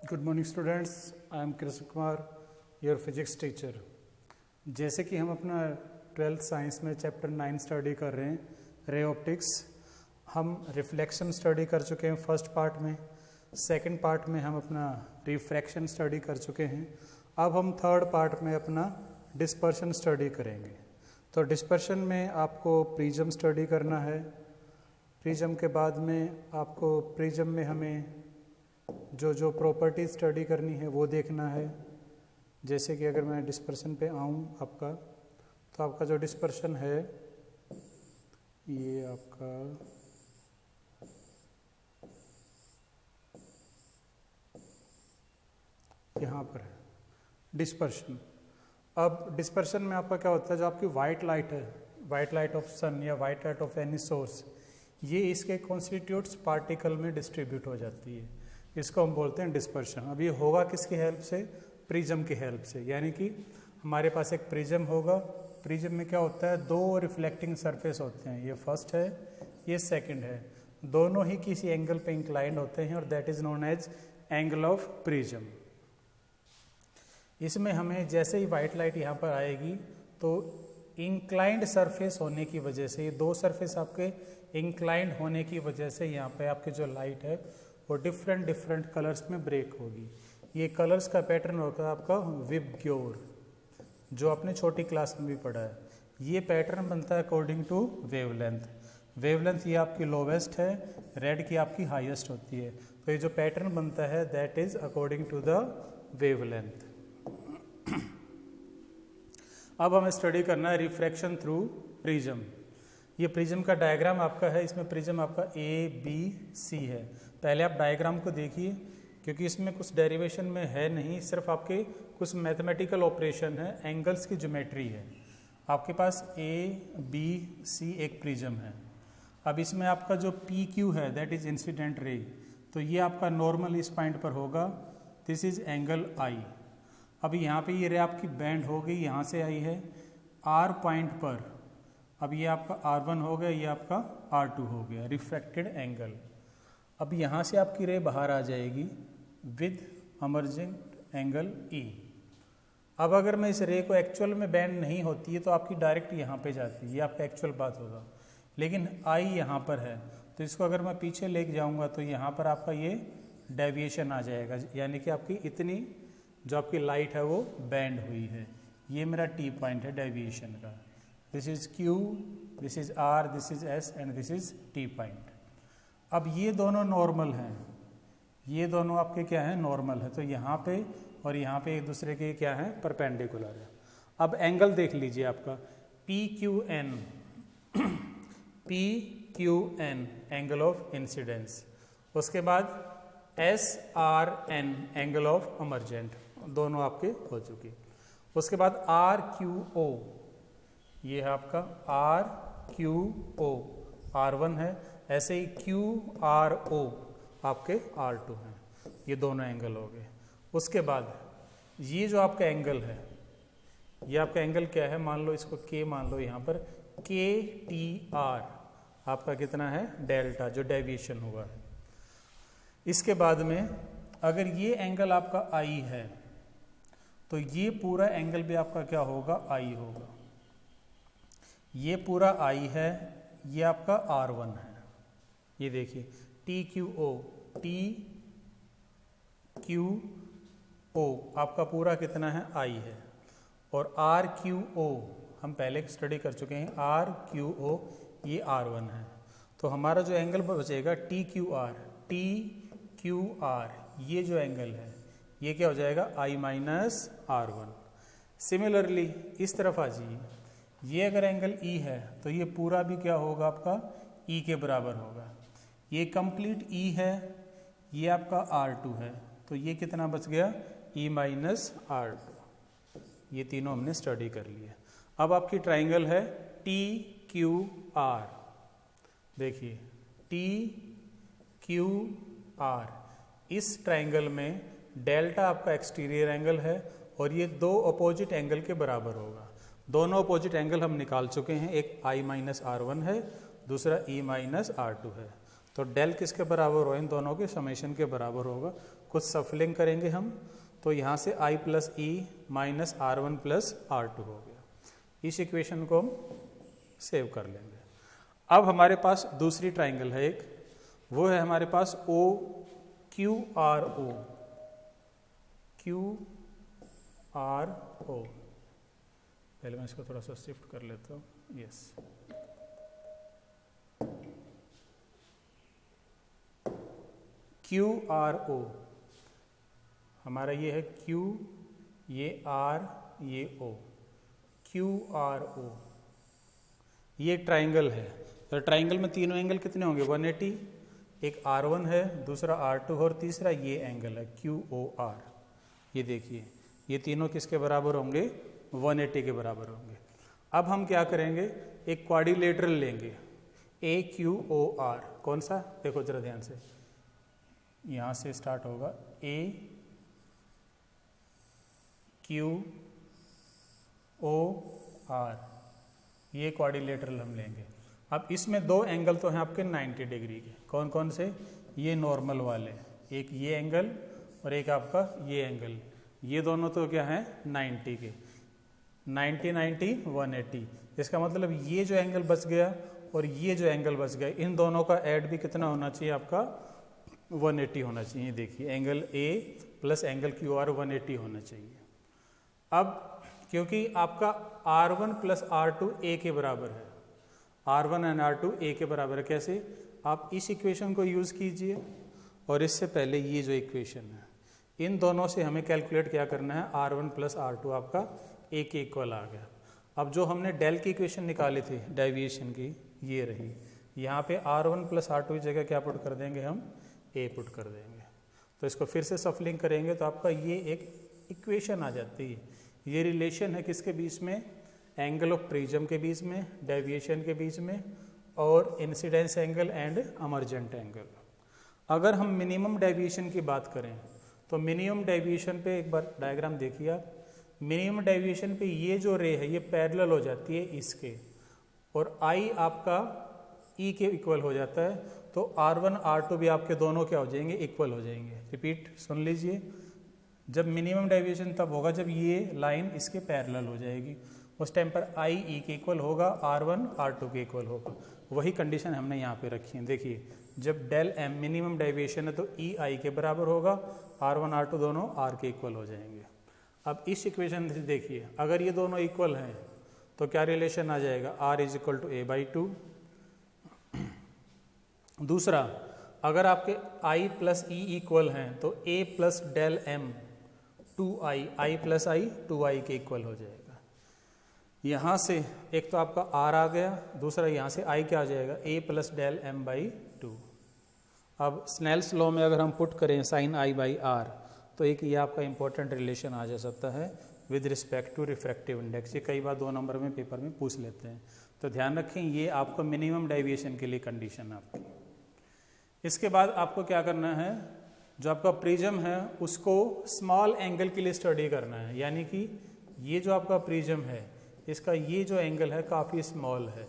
Good morning students, I am Krishna Kumar, your physics teacher. जैसे कि हम अपना 12th साइंस में चैप्टर 9 स्टडी कर रहे हैं, रे ऑप्टिक्स। हम रिफ्लेक्शन स्टडी कर चुके हैं फर्स्ट पार्ट में। सेकंड पार्ट में हम अपना रिफ्रैक्शन स्टडी कर चुके हैं। अब हम थर्ड पार्ट में अपना डिस्पर्शन स्टडी करेंगे। तो डिस्पर्शन में आपको प्रिज्म स्टडी करना है। प्रिज्म के बाद में आपको प्रिज्म में हमें जो प्रॉपर्टी स्टडी करनी है वो देखना है। जैसे कि अगर मैं डिस्पर्शन पे आऊँ आपका, तो आपका जो डिस्पर्शन है ये आपका यहाँ पर है डिस्पर्शन। अब डिस्पर्शन में आपका क्या होता है, जो आपकी वाइट लाइट है, वाइट लाइट ऑफ सन या white light of any source, ये इसके कॉन्स्टिट्यूट्स पार्टिकल में डिस्ट्रीब्यूट हो जाती है। इसको हम बोलते हैं डिस्पर्शन। अब ये होगा किसकी हेल्प से? प्रिज्म की हेल्प से। यानी कि हमारे पास एक प्रिज्म होगा। प्रिज्म में क्या होता है, दो रिफ्लेक्टिंग सरफेस होते हैं। ये फर्स्ट है, ये सेकंड है। दोनों ही किसी एंगल पे इंक्लाइंड होते हैं और that is known as angle of prism. इसमें हमें जैसे ही वाइट लाइट यहाँ पर आएगी तो इंक्लाइंड सरफेस होने की वजह से, ये दो सरफेस आपके इंक्लाइंड होने की वजह से यहाँ पे आपकी जो लाइट है वो डिफरेंट कलर्स में ब्रेक होगी। ये कलर्स का पैटर्न होता है आपका विबग्योर, जो आपने छोटी क्लास में भी पढ़ा है। ये पैटर्न बनता है अकॉर्डिंग टू वेवलेंथ। वेवलेंथ ये आपकी लोवेस्ट है, रेड की आपकी हाईएस्ट होती है। तो ये जो पैटर्न बनता है that is according to the wavelength. अब हमें स्टडी करना है रिफ्रैक्शन थ्रू प्रिज्म। ये प्रिज्म का डायग्राम आपका है। इसमें प्रिज्म आपका ABC है। पहले आप डायग्राम को देखिए, क्योंकि इसमें कुछ डेरिवेशन में है नहीं, सिर्फ आपके कुछ मैथमेटिकल ऑपरेशन है, एंगल्स की ज्योमेट्री है। आपके पास ABC एक प्रिज्म है। अब इसमें आपका जो PQ है दैट इज इंसिडेंट रे, तो ये आपका नॉर्मल इस पॉइंट पर होगा। This is angle I। अब यहाँ पे ये रे आपकी बैंड हो गई, यहाँ से आई है R पॉइंट पर। अब ये आपका R1 हो गया, ये आपका R2 हो गया, रिफ्रैक्टेड एंगल। अब यहाँ से आपकी रे बाहर आ जाएगी विद अमर्जेंट एंगल E। अब अगर मैं इस रे को एक्चुअल में बैंड नहीं होती है तो आपकी डायरेक्ट यहाँ पे जाती है, ये आपका एक्चुअल बात होगा। लेकिन I यहाँ पर है, तो इसको अगर मैं पीछे लेके जाऊँगा तो यहाँ पर आपका ये डेविएशन आ जाएगा, यानी कि आपकी इतनी जो आपकी लाइट है वो बैंड हुई है। ये मेरा T पॉइंट है डेविएशन का। This is Q, this is R, this is S and this is T point. अब ये दोनों नॉर्मल हैं, ये दोनों आपके क्या हैं, नॉर्मल है। तो यहाँ पे और यहाँ पे एक दूसरे के क्या हैं, परपेंडिकुलर है। अब एंगल देख लीजिए आपका PQN PQN angle of incidence. उसके बाद SRN एंगल ऑफ अमर्जेंट, दोनों आपके हो चुके। उसके बाद RQO, ये है आपका RQO, R1 है। ऐसे ही QRO आपके R2 हैं। ये दोनों एंगल हो गए। उसके बाद ये जो आपका एंगल है, ये आपका एंगल क्या है, मान लो इसको K मान लो, यहाँ पर KTR आपका कितना है, डेल्टा, जो डेविएशन हुआ है। इसके बाद में अगर ये एंगल आपका I है तो ये पूरा एंगल भी आपका क्या होगा, I होगा। ये पूरा I है, ये आपका R1 है। ये देखिए TQO आपका पूरा कितना है, I है। और RQO हम पहले स्टडी कर चुके हैं, RQO ये R1 है। तो हमारा जो एंगल बचेगा TQR ये जो एंगल है ये क्या हो जाएगा, I माइनस R1। सिमिलरली इस तरफ आ जाइए, ये अगर एंगल E है तो ये पूरा भी क्या होगा, आपका E के बराबर होगा। ये कंप्लीट E है, ये आपका R2 है, तो ये कितना बच गया, E माइनस R2। ये तीनों हमने स्टडी कर लिए। अब आपकी ट्राइंगल है TQR। देखिए TQR, इस ट्राइंगल में डेल्टा आपका एक्सटीरियर एंगल है और ये दो अपोजिट एंगल के बराबर होगा। दोनों अपोजिट एंगल हम निकाल चुके हैं, एक I माइनस R1 है, दूसरा E माइनस R2 है। तो डेल किसके बराबर हो, इन दोनों के समेशन के बराबर होगा। कुछ सफलिंग करेंगे हम, तो यहाँ से I plus E minus R one plus R two हो गया। इस इक्वेशन को हम सेव कर लेंगे। अब हमारे पास दूसरी ट्राइंगल है एक, वो है हमारे पास O Q R O, Q R O. पहले मैं इसको थोड़ा सा शिफ्ट कर लेता हूँ, यस। क्यू आर ओ हमारा ये है क्यू, ये आर, ये ओ, क्यू आर ओ। ये ट्राइंगल है, तो ट्राइंगल में तीनों एंगल कितने होंगे 180, एक R1 है, दूसरा R2 और तीसरा ये एंगल है QOR। ये देखिए ये तीनों किसके बराबर होंगे 180 के बराबर होंगे। अब हम क्या करेंगे, एक क्वाड्रिलेटरल लेंगे AQOR। कौन सा, देखो जरा ध्यान से, यहाँ से स्टार्ट होगा AQOR, ये क्वाड्रिलेटरल हम लेंगे। अब इसमें दो एंगल तो हैं आपके 90 डिग्री के, कौन कौन से, ये नॉर्मल वाले, एक ये एंगल और एक आपका ये एंगल, ये दोनों तो क्या हैं 90 के, 90 90 180। इसका मतलब ये जो एंगल बच गया और ये जो एंगल बच गया, इन दोनों का ऐड भी कितना होना चाहिए आपका 180 होना चाहिए। देखिए angle A plus angle QR 180 होना चाहिए। अब क्योंकि आपका R1 प्लस R2 A के बराबर है, R1 एंड R2 A के बराबर है, कैसे, आप इस इक्वेशन को यूज़ कीजिए और इससे पहले ये जो इक्वेशन है, इन दोनों से हमें कैलकुलेट क्या करना है, R1 प्लस R2 आपका A के इक्वल आ गया। अब जो हमने डेल की इक्वेशन निकाली थी डेविएशन की, ये रही, यहाँ पे R1 प्लस R2 की जगह क्या पुट कर देंगे हम, A पुट कर देंगे। तो इसको फिर से सफलिंग करेंगे तो आपका ये एक इक्वेशन आ जाती है। ये रिलेशन है किसके बीच में, एंगल ऑफ प्रिज्म के बीच में, डेविएशन के बीच में, और इंसिडेंस एंगल एंड अमर्जेंट एंगल। अगर हम मिनिमम डेविएशन की बात करें तो मिनिमम डेविएशन पे एक बार डायग्राम देखिए आप, मिनिमम डेविएशन पे ये जो रे है ये पैरेलल हो जाती है इसके, और आई आपका ई के इक्वल हो जाता है, तो R1 R2 भी आपके दोनों क्या हो जाएंगे, इक्वल हो जाएंगे। रिपीट सुन लीजिए, जब मिनिमम डेविएशन तब होगा जब ये लाइन इसके पैरेलल हो जाएगी, उस टाइम पर आई ई के इक्वल होगा, R1 R2 के इक्वल होगा। वही कंडीशन हमने यहाँ पे रखी है। देखिए जब डेल एम मिनिमम डेविएशन है तो ई आई के बराबर होगा, R1 R2 दोनों R के इक्वल हो जाएंगे। अब इस इक्वेशन से देखिए, अगर ये दोनों इक्वल हैं तो क्या रिलेशन आ जाएगा, R is equal to A/2। दूसरा, अगर आपके I प्लस ई इक्वल हैं तो A plus del m 2I, I plus I 2I के इक्वल हो जाएगा। यहाँ से एक तो आपका R आ गया, दूसरा यहाँ से I क्या आ जाएगा, A प्लस डेल M/2। अब स्नेल्स लॉ में अगर हम पुट करें साइन I/R तो एक ये आपका इंपॉर्टेंट रिलेशन आ जा सकता है with respect to refractive index. ये कई बार 2 नंबर में पेपर में पूछ लेते हैं, तो ध्यान रखें ये आपको मिनिमम डेविएशन के लिए कंडीशन है आपकी। इसके बाद आपको क्या करना है, जो आपका प्रिज्म है उसको स्मॉल एंगल के लिए स्टडी करना है, यानी कि ये जो आपका प्रिज्म है इसका ये जो एंगल है काफ़ी स्मॉल है,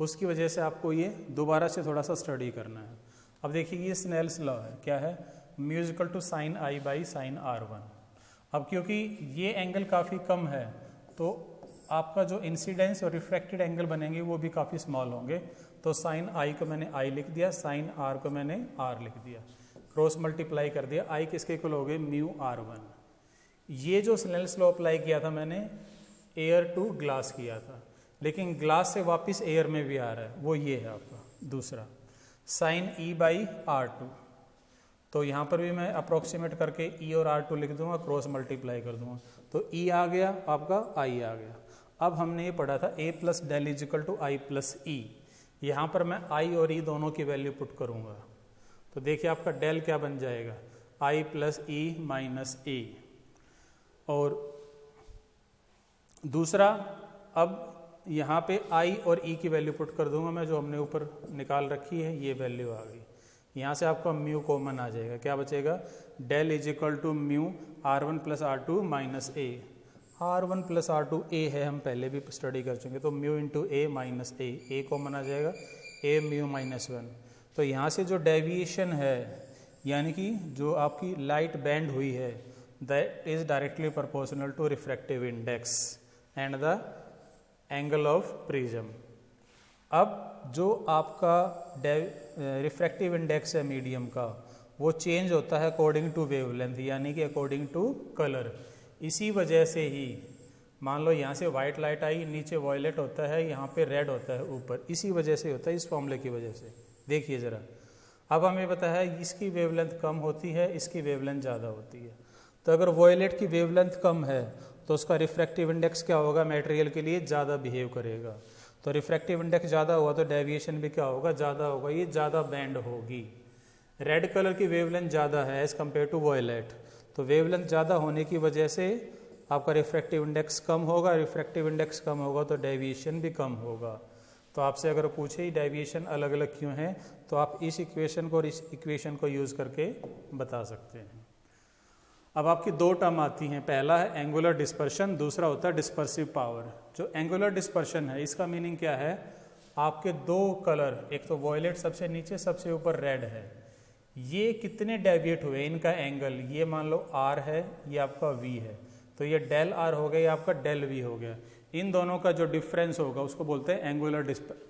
उसकी वजह से आपको ये दोबारा से थोड़ा सा स्टडी करना है। अब देखिए ये स्नेल्स लॉ है, क्या है, musical to sign I/sin R1। अब क्योंकि ये एंगल काफ़ी कम है तो आपका जो इंसिडेंस और रिफ्रैक्टेड एंगल बनेंगे वो भी काफ़ी स्मॉल होंगे, तो साइन I को मैंने I लिख दिया, साइन R को मैंने R लिख दिया, क्रॉस मल्टीप्लाई कर दिया, I किसके इक्वल हो गए, म्यू R1। ये जो स्नेल्स लॉ अप्लाई किया था मैंने एयर टू ग्लास किया था, लेकिन ग्लास से वापस एयर में भी आ रहा है, वो ये है आपका दूसरा साइन E/R2। तो यहाँ पर भी मैं अप्रोक्सीमेट करके E और R2 लिख दूंगा, क्रॉस मल्टीप्लाई कर दूंगा, तो E आ गया आपका, I आ गया। अब हमने ये पढ़ा था A plus del is equal to I plus E, यहाँ पर मैं I और E दोनों की वैल्यू पुट करूँगा, तो देखिए आपका डेल क्या बन जाएगा, I plus E minus A। और दूसरा, अब यहाँ पे I और E की वैल्यू पुट कर दूंगा मैं, जो हमने ऊपर निकाल रखी है ये वैल्यू आ गई। यहाँ से आपका म्यू कॉमन आ जाएगा, क्या बचेगा, del is equal to mu R1 plus R2 minus A। R1 plus R2 A है, हम पहले भी स्टडी कर चुके, तो mu into A minus A common आ जाएगा, A म्यू -1। तो यहाँ से जो डेविएशन है यानी कि जो आपकी लाइट बैंड हुई है that is directly proportional to refractive index and the angle of prism. अब जो आपका रिफ्रैक्टिव इंडेक्स है मीडियम का वो चेंज होता है अकॉर्डिंग टू वेवलेंथ यानी कि अकॉर्डिंग टू कलर। इसी वजह से ही मान लो यहाँ से वाइट लाइट आई, नीचे वॉयलेट होता है, यहाँ पे रेड होता है ऊपर, इसी वजह से होता है, इस फॉर्मूले की वजह से। देखिए ज़रा, अब हमें पता है इसकी वेवलेंथ कम होती है, इसकी वेवलेंथ ज़्यादा होती है। तो अगर वॉयलेट की वेवलेंथ कम है तो उसका रिफ्रैक्टिव इंडेक्स क्या होगा, मटेरियल के लिए ज़्यादा बिहेव करेगा। तो रिफ्रैक्टिव इंडेक्स ज़्यादा हुआ तो डेविएशन भी क्या होगा, ज़्यादा होगा, ये ज़्यादा बैंड होगी। रेड कलर की वेवलेंथ ज़्यादा है एज़ कम्पेयर टू वॉयलेट, तो वेवलेंथ ज़्यादा होने की वजह से आपका रिफ्रैक्टिव इंडेक्स कम होगा, रिफ्रैक्टिव इंडेक्स कम होगा तो डेविएशन भी कम होगा। तो आपसे अगर पूछे डेविएशन अलग अलग क्यों है तो आप इस इक्वेशन को और इस इक्वेशन को यूज़ करके बता सकते हैं। अब आपकी दो टर्म आती हैं, पहला है एंगुलर डिस्पर्शन, दूसरा होता है डिस्पर्सिव पावर। जो एंगुलर डिस्पर्शन है इसका मीनिंग क्या है, आपके दो कलर, एक तो वॉयलेट सबसे नीचे, सबसे ऊपर रेड है, ये कितने डेविएट हुए, इनका एंगल, ये मान लो आर है, ये आपका वी है, तो ये डेल आर हो गया, ये आपका डेल वी हो गया। इन दोनों का जो डिफरेंस होगा उसको बोलते हैं एंगुलर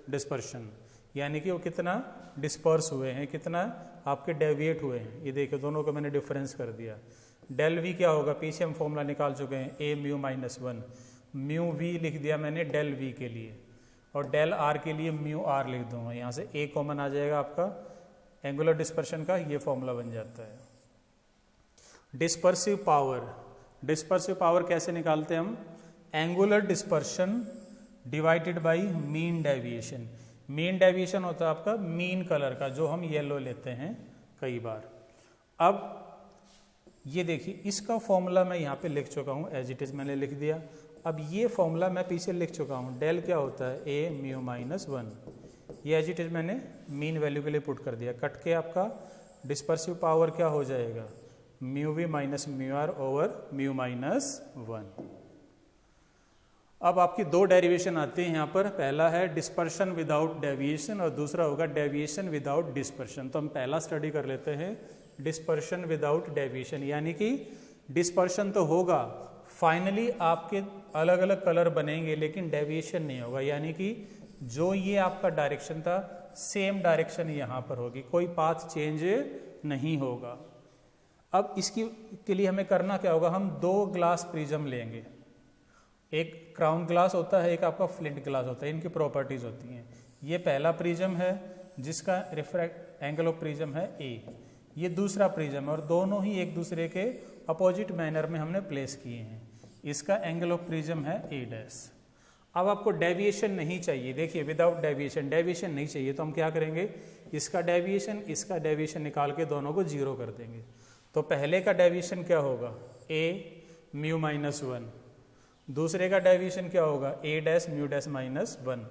डिस्पर्शन, यानी कि वो कितना डिस्पर्स हुए हैं, कितना आपके डेविएट हुए हैं। ये देखिए दोनों को मैंने डिफरेंस कर दिया। डेल वी क्या होगा, पीछे हम फॉर्मूला निकाल चुके हैं, ए म्यू -1, म्यू वी लिख दिया मैंने डेल वी के लिए, और डेल आर के लिए म्यू आर लिख दूंगा। यहाँ से ए कॉमन आ जाएगा आपका एंगुलर डिस्पर्शन का, ये फॉर्मूला बन जाता है। डिस्पर्सिव पावर, डिस्पर्सिव पावर कैसे निकालते हैं हम, angular dispersion divided by mean deviation. Mean deviation होता है आपका मीन कलर का, जो हम येलो लेते हैं कई बार। अब ये देखिए इसका फॉर्मूला मैं यहाँ पे लिख चुका हूँ, एज इट इज मैंने लिख दिया। अब ये फॉर्मूला मैं पीछे लिख चुका हूँ, डेल क्या होता है, ए म्यू -1, ये एज इट इज मैंने मीन वैल्यू के लिए पुट कर दिया। कट के आपका डिस्पर्सिव पावर क्या हो जाएगा, mu v minus mu r over mu -1। अब आपकी दो डेरिवेशन आते हैं यहाँ पर, पहला है डिस्पर्शन विदाउट डेविएशन और दूसरा होगा डेविएशन विदाउट डिस्पर्शन। तो हम पहला स्टडी कर लेते हैं डिस्पर्शन विदाउट डेविएशन, यानी कि डिस्पर्शन तो होगा, फाइनली आपके अलग अलग कलर बनेंगे लेकिन डेविएशन नहीं होगा, यानी कि जो ये आपका डायरेक्शन था सेम डायरेक्शन यहाँ पर होगी, कोई पाथ चेंज नहीं होगा। अब इसकी के लिए हमें करना क्या होगा, हम दो ग्लास प्रिज्म लेंगे, एक क्राउन ग्लास होता है, एक आपका फ्लिंट ग्लास होता है, इनकी प्रॉपर्टीज होती हैं। ये पहला प्रिज्म है जिसका रिफ्रैक्ट एंगल ऑफ प्रिज्म है ए, ये दूसरा प्रिज्म है, और दोनों ही एक दूसरे के अपोजिट मैनर में हमने प्लेस किए हैं। इसका एंगल ऑफ प्रिज्म है ए डैश। अब आपको डेविएशन नहीं चाहिए, देखिए विदाउट डेविएशन, डेविएशन नहीं चाहिए तो हम क्या करेंगे, इसका डेविएशन निकाल के दोनों को जीरो कर देंगे। तो पहले का डेविएशन क्या होगा, ए म्यू -1, दूसरे का डेविएशन क्या होगा, ए डैश म्यू डैश -1।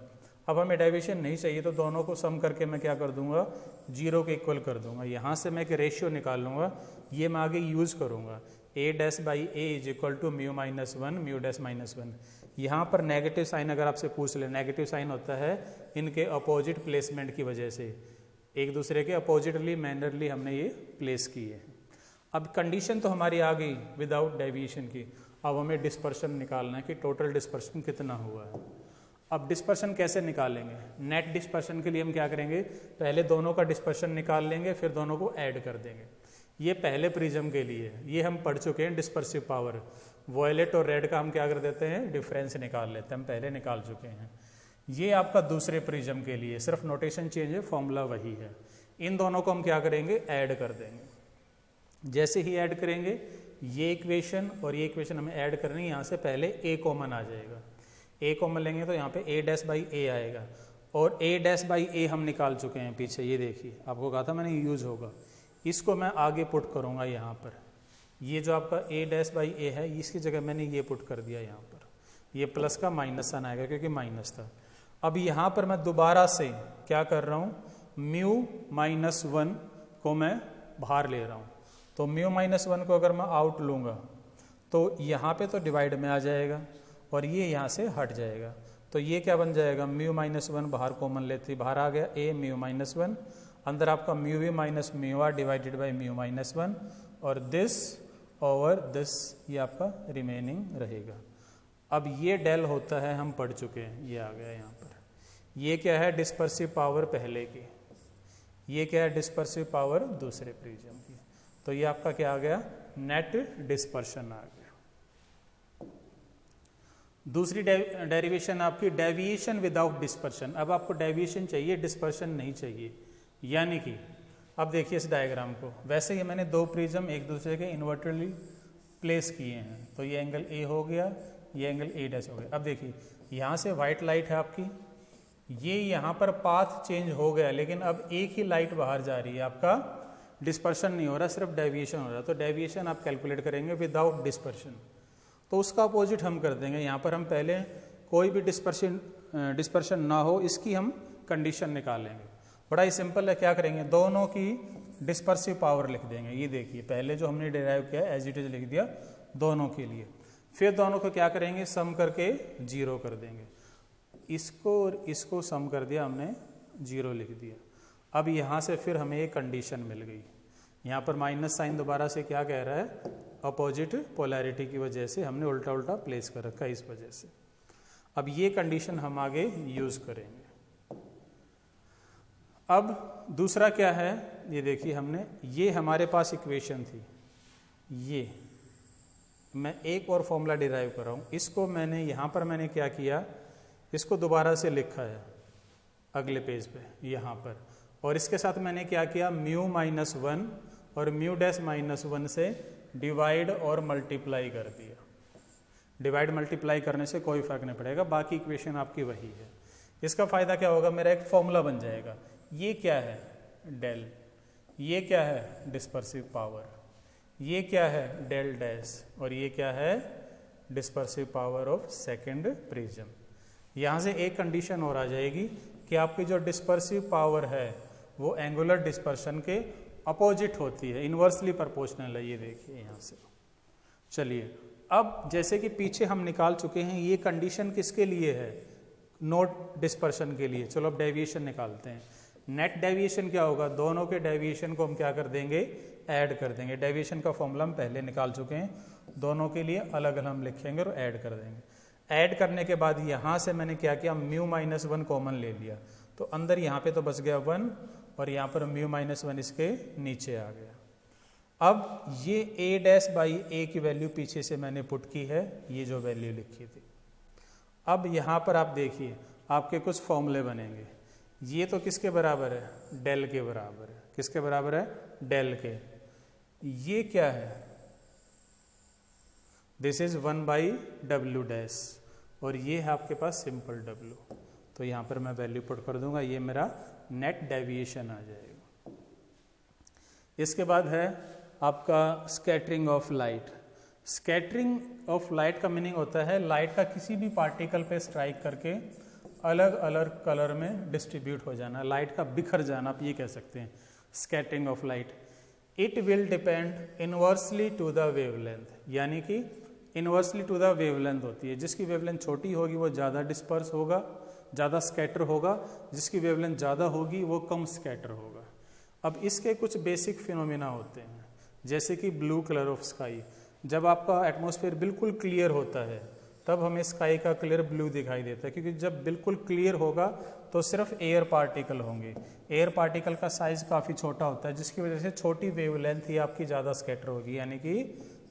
अब हमें डेविएशन नहीं चाहिए तो दोनों को सम करके मैं क्या कर दूंगा, जीरो के इक्वल कर दूंगा। यहाँ से मैं एक रेशियो निकाल लूँगा, ये मैं आगे यूज़ करूँगा, A dash by A is equal to mu -1 mu dash -1। यहाँ पर नेगेटिव साइन अगर आपसे पूछ ले, नेगेटिव साइन होता है इनके अपोजिट प्लेसमेंट की वजह से, एक दूसरे के अपोजिटली मैनरली हमने ये प्लेस किए हैं। अब कंडीशन तो हमारी आ गई विदाउट डेविएशन की, अब हमें डिस्पर्शन निकालना है कि टोटल डिस्पर्शन कितना हुआ है। अब डिस्पर्शन कैसे निकालेंगे, नेट डिस्पर्शन के लिए हम क्या करेंगे, पहले दोनों का डिस्पर्शन निकाल लेंगे, फिर दोनों को ऐड कर देंगे। ये पहले प्रिज्म के लिए, ये हम पढ़ चुके हैं डिस्पर्सिव पावर, वॉयलेट और रेड का हम क्या कर देते हैं, डिफरेंस निकाल लेते हैं, हम पहले निकाल चुके हैं। ये आपका दूसरे प्रिज्म के लिए, सिर्फ नोटेशन चेंज है, फॉर्मूला वही है। इन दोनों को हम क्या करेंगे, ऐड कर देंगे। जैसे ही ऐड करेंगे ये इक्वेशन और ये इक्वेशन हमें ऐड करनी है, यहाँ से पहले ए कॉमन आ जाएगा, ए कॉमन लेंगे तो यहाँ पे ए डैश बाई ए आएगा, और ए डैश बाई ए हम निकाल चुके हैं पीछे, ये देखिए आपको कहा था मैंने यूज होगा, इसको मैं आगे पुट करूँगा यहाँ पर। ये जो आपका ए डैश बाई ए है इसकी जगह मैंने ये पुट कर दिया यहाँ पर, ये प्लस का माइनस साइन आएगा क्योंकि माइनस था। अब यहाँ पर मैं दोबारा से क्या कर रहा हूँ, म्यू -1 को मैं बाहर ले रहा हूँ, तो म्यू -1 को अगर मैं आउट लूँगा तो यहाँ पे तो डिवाइड में आ जाएगा और ये यहाँ से हट जाएगा, तो ये क्या बन जाएगा, म्यू -1 बाहर कॉमन लेते बाहर आ गया, ए म्यू -1। अंदर आपका mu v minus mu r divided by mu minus 1 और दिस ओवर दिस ये आपका रिमेनिंग रहेगा। अब ये डेल होता है, हम पढ़ चुके हैं, ये आ गया यहाँ पर। ये क्या है? डिस्पर्सिव पावर पहले की, ये क्या है? डिस्पर्सिव पावर दूसरे प्रिज्म की। तो ये आपका क्या आ गया? नेट डिस्पर्शन आ गया। दूसरी डेरिवेशन आपकी डेविएशन विदाउट डिस्पर्शन। अब आपको डेविएशन चाहिए, डिस्पर्शन नहीं चाहिए। यानी कि अब देखिए इस डायग्राम को, वैसे ही मैंने दो प्रिज्म एक दूसरे के इन्वर्टरली प्लेस किए हैं, तो ये एंगल ए हो गया, ये एंगल ए डैश हो गया। अब देखिए यहाँ से व्हाइट लाइट है आपकी, ये यहाँ पर पाथ चेंज हो गया, लेकिन अब एक ही लाइट बाहर जा रही है, आपका डिस्पर्शन नहीं हो रहा, सिर्फ डेविएशन हो रहा है। तो डेविएशन आप कैलकुलेट करेंगे विदाउट डिस्पर्शन, तो उसका अपोजिट हम कर देंगे। यहाँ पर हम पहले कोई भी डिस्पर्शन ना हो इसकी हम कंडीशन निकालेंगे। बड़ा ही सिंपल है, क्या करेंगे? दोनों की डिस्पर्सिव पावर लिख देंगे। ये देखिए पहले जो हमने डिराइव किया एज इट इज लिख दिया दोनों के लिए, फिर दोनों को क्या करेंगे? सम करके 0 कर देंगे। इसको और इसको सम कर दिया हमने, 0 लिख दिया। अब यहाँ से फिर हमें एक कंडीशन मिल गई, यहाँ पर माइनस साइन दोबारा से क्या कह रहा है? अपोजिट पोलैरिटी की वजह से हमने उल्टा उल्टा प्लेस कर रखा है, इस वजह से। अब ये कंडीशन हम आगे यूज करेंगे। अब दूसरा क्या है? ये देखिए हमने, ये हमारे पास इक्वेशन थी, ये मैं एक और फॉर्मूला डिराइव कर रहा हूँ, इसको मैंने यहाँ पर मैंने क्या किया? इसको दोबारा से लिखा है अगले पेज पे यहाँ पर, और इसके साथ मैंने क्या किया? म्यू माइनस 1 और म्यू डैश माइनस 1 से डिवाइड और मल्टीप्लाई कर दिया। डिवाइड मल्टीप्लाई करने से कोई फर्क नहीं पड़ेगा, बाकी इक्वेशन आपकी वही है। इसका फायदा क्या होगा? मेरा एक फॉर्मूला बन जाएगा। ये क्या है? डेल। ये क्या है? Dispersive power. ये क्या है? Del dash. और ये क्या है? Dispersive power of second prism. यहाँ से एक कंडीशन और आ जाएगी कि आपकी जो डिस्पर्सिव पावर है वो एंगुलर डिस्पर्शन के अपोजिट होती है, इन्वर्सली प्रोपोर्शनल है। ये देखिए यहाँ से। चलिए अब जैसे कि पीछे हम निकाल चुके हैं, ये कंडीशन किसके लिए है? नोट डिस्पर्शन के लिए। चलो अब डेविएशन निकालते हैं। नेट डेविएशन क्या होगा? दोनों के डेविएशन को हम क्या कर देंगे? ऐड कर देंगे। डेविएशन का फॉर्मूला हम पहले निकाल चुके हैं, दोनों के लिए अलग अलग हम लिखेंगे और ऐड कर देंगे। ऐड करने के बाद यहाँ से मैंने क्या किया? म्यू माइनस 1 कॉमन ले लिया, तो अंदर यहाँ पे तो बच गया 1 और यहाँ पर म्यू माइनस 1 इसके नीचे आ गया। अब ये a डैश बाई ए की वैल्यू पीछे से मैंने पुट की है, ये जो वैल्यू लिखी थी। अब यहाँ पर आप देखिए आपके कुछ फॉर्मूले बनेंगे। ये तो किसके बराबर है? डेल के बराबर है। किसके बराबर है? डेल के। ये क्या है? This is 1 by W dash, और ये है आपके पास सिंपल डब्ल्यू। तो यहाँ पर मैं वैल्यू पुट कर दूंगा, ये मेरा नेट डेविएशन आ जाएगा। इसके बाद है आपका scattering of light. Scattering of light का मीनिंग होता है लाइट का किसी भी पार्टिकल पे स्ट्राइक करके अलग अलग कलर में डिस्ट्रीब्यूट हो जाना, लाइट का बिखर जाना, आप ये कह सकते हैं scattering of light. It will depend inversely to the wavelength, यानी कि इनवर्सली टू द वेवलेंथ होती है। जिसकी वेवलेंथ छोटी होगी वो ज़्यादा डिस्पर्स होगा, ज़्यादा स्कैटर होगा, जिसकी वेवलेंथ ज़्यादा होगी वो कम स्कैटर होगा। अब इसके कुछ बेसिक फिनोमेना होते हैं, जैसे कि ब्लू कलर ऑफ स्काई। जब आपका एटमॉस्फेयर बिल्कुल क्लियर होता है तब हमें स्काई का कलर ब्लू दिखाई देता है, क्योंकि जब बिल्कुल क्लियर होगा तो सिर्फ एयर पार्टिकल होंगे। एयर पार्टिकल का साइज काफ़ी छोटा होता है, जिसकी वजह से छोटी वेवलेंथ ही आपकी ज़्यादा स्कैटर होगी, यानी कि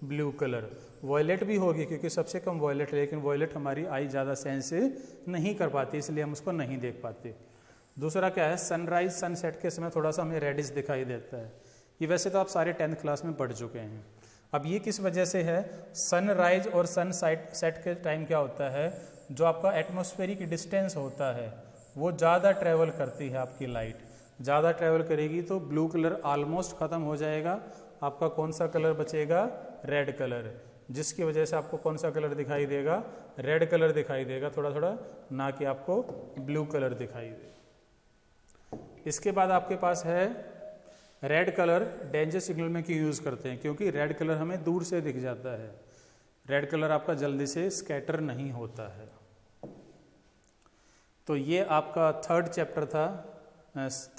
ब्लू कलर। वॉयलेट भी होगी क्योंकि सबसे कम वॉयलेट है, लेकिन वॉयलेट हमारी आई ज़्यादा सेंस नहीं कर पाती, इसलिए हम उसको नहीं देख पाते। दूसरा क्या है? सनराइज सनसेट के समय थोड़ा सा हमें रेडिश दिखाई देता है। ये वैसे तो आप सारे 10th क्लास में पढ़ चुके हैं। अब ये किस वजह से है? सनराइज और सन सेट के टाइम क्या होता है, जो आपका एटमॉस्फेरिक डिस्टेंस होता है वो ज़्यादा ट्रैवल करती है। आपकी लाइट ज़्यादा ट्रैवल करेगी तो ब्लू कलर ऑलमोस्ट ख़त्म हो जाएगा, आपका कौन सा कलर बचेगा? रेड कलर, जिसकी वजह से आपको कौन सा कलर दिखाई देगा? रेड कलर दिखाई देगा थोड़ा थोड़ा, ना कि आपको ब्लू कलर दिखाई दे। इसके बाद आपके पास है रेड कलर। डेंजर सिग्नल में क्यों यूज़ करते हैं? क्योंकि रेड कलर हमें दूर से दिख जाता है, रेड कलर आपका जल्दी से स्कैटर नहीं होता है। तो ये आपका 3rd चैप्टर था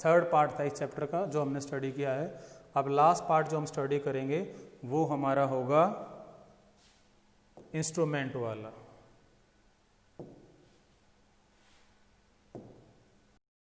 थर्ड पार्ट था इस चैप्टर का जो हमने स्टडी किया है। अब लास्ट पार्ट जो हम स्टडी करेंगे वो हमारा होगा इंस्ट्रूमेंट वाला।